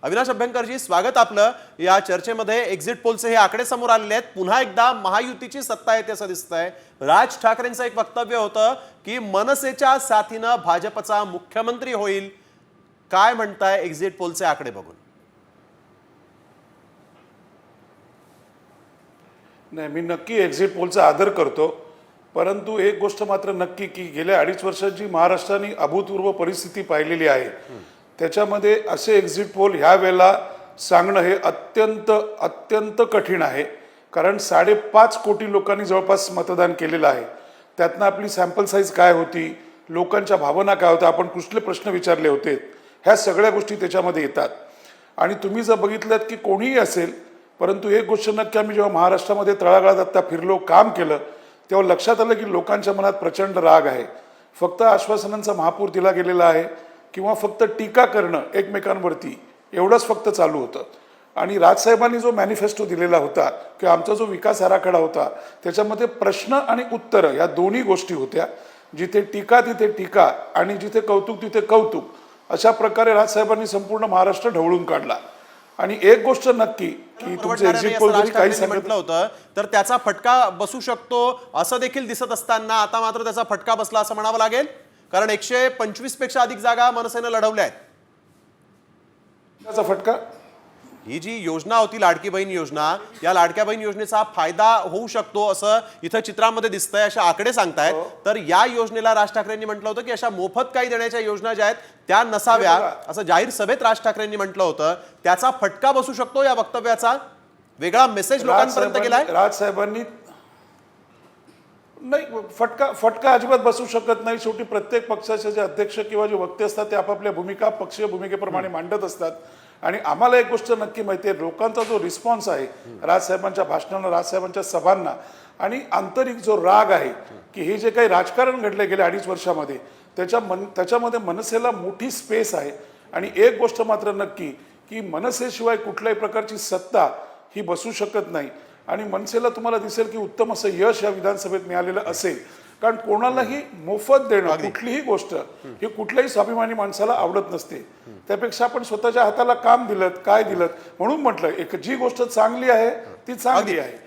अविनाश अभ्यंकरजी, स्वागत आपलं या चर्चेमध्ये। एक्झिट पोलचे हे आकडे समोर आलेले आहेत। पुन्हा एकदा महायुतीची सत्ता येते असं दिसतंय। राज ठाकरेंचं एक वक्तव्य होतं की मनसेच्या साथीनं भाजपचा मुख्यमंत्री होईल। काय म्हणताय एक्झिट पोलचे आकडे बघून? नाही, मी नक्की एक्झिट पोलचा आदर करतो, परंतु एक गोष्ट मात्र नक्की की गेल्या 2.5 वर्षात जी महाराष्ट्राने अभूतपूर्व परिस्थिती पाहिलेली आहे त्याच्यामध्ये असे एक्झिट पोल ह्या वेळेला सांगणं हे अत्यंत कठीण आहे। कारण 5.5 कोटी लोकांनी जवळपास मतदान केलेलं आहे। त्यातनं आपली सॅम्पल साईज काय होती, लोकांच्या भावना काय होत्या, आपण कुठले प्रश्न विचारले होते, ह्या सगळ्या गोष्टी त्याच्यामध्ये येतात। आणि तुम्ही जर बघितलं की कोणीही असेल, परंतु एक गोष्ट नक्की, आम्ही जेव्हा महाराष्ट्रामध्ये तळागाळात आता फिरलो, काम केलं, तेव्हा लक्षात आलं की लोकांच्या मनात प्रचंड राग आहे। फक्त आश्वासनांचा महापूर दिला गेलेला आहे किंवा फक्त टीका करणं एकमेकांवरती एवढंच फक्त चालू होतं। आणि राजसाहेबांनी जो मॅनिफेस्टो दिलेला होता किंवा आमचा जो विकास आराखडा होता त्याच्यामध्ये प्रश्न आणि उत्तरं या दोन्ही गोष्टी होत्या। जिथे टीका तिथे टीका आणि जिथे कौतुक तिथे कौतुक, अशा प्रकारे राजसाहेबांनी संपूर्ण महाराष्ट्र ढवळून काढला। आणि एक गोष्ट नक्की की तुमचे एक्झिट पोल जरी काही सांगितलं होतं तर त्याचा फटका बसू शकतो असं देखील दिसत असताना आता मात्र त्याचा फटका बसला असं म्हणावं लागेल। कारण 125 पेक्षा अधिक जागा मनसेने लढवल्या आहेत। त्याचा फटका, ही जी योजना होती लाडकी बहीण योजना, या लाडक्या बहीण योजनेचा फायदा होऊ शकतो असं इथं चित्रामध्ये दिसतंय, अशा आकडे सांगतायत। तर या योजनेला राज ठाकरेंनी म्हटलं होतं की अशा मोफत काही देण्याच्या योजना ज्या आहेत त्या नसाव्या असं जाहीर सभेत राज ठाकरेंनी म्हटलं होतं। त्याचा फटका बसू शकतो या वक्तव्याचा, वेगळा मेसेज लोकांपर्यंत गेलाय। राजसाहेबांनी नाही, फटका अजिबात बसू शकत नाही। शेवटी प्रत्येक पक्षाचे जे अध्यक्ष किंवा जे वक्ते असतात ते आपापल्या भूमिका पक्षीय भूमिकेप्रमाणे मांडत असतात। आणि आम्हाला एक गोष्ट नक्की माहिती आहे, लोकांचा जो रिस्पॉन्स आहे राजसाहेबांच्या भाषणांना, राजसाहेबांच्या सभांना, आणि आंतरिक जो राग आहे की हे जे काही राजकारण घडले गेले 2.5 वर्षामध्ये त्याच्यामध्ये मनसेला मोठी स्पेस आहे। आणि एक गोष्ट मात्र नक्की की मनसेशिवाय कुठल्याही प्रकारची सत्ता ही बसू शकत नाही। आणि मनसेला तुम्हाला दिसेल की उत्तम असं यश या विधानसभेत मिळालेलं असेल। कारण कोणालाही मोफत देणं कुठलीही गोष्ट ही कुठल्याही स्वाभिमानी माणसाला आवडत नसते। त्यापेक्षा आपण स्वतःच्या हाताला काम दिलं, काय दिलं, म्हणून म्हटलं एक जी गोष्ट चांगली आहे ती चांगली आहे।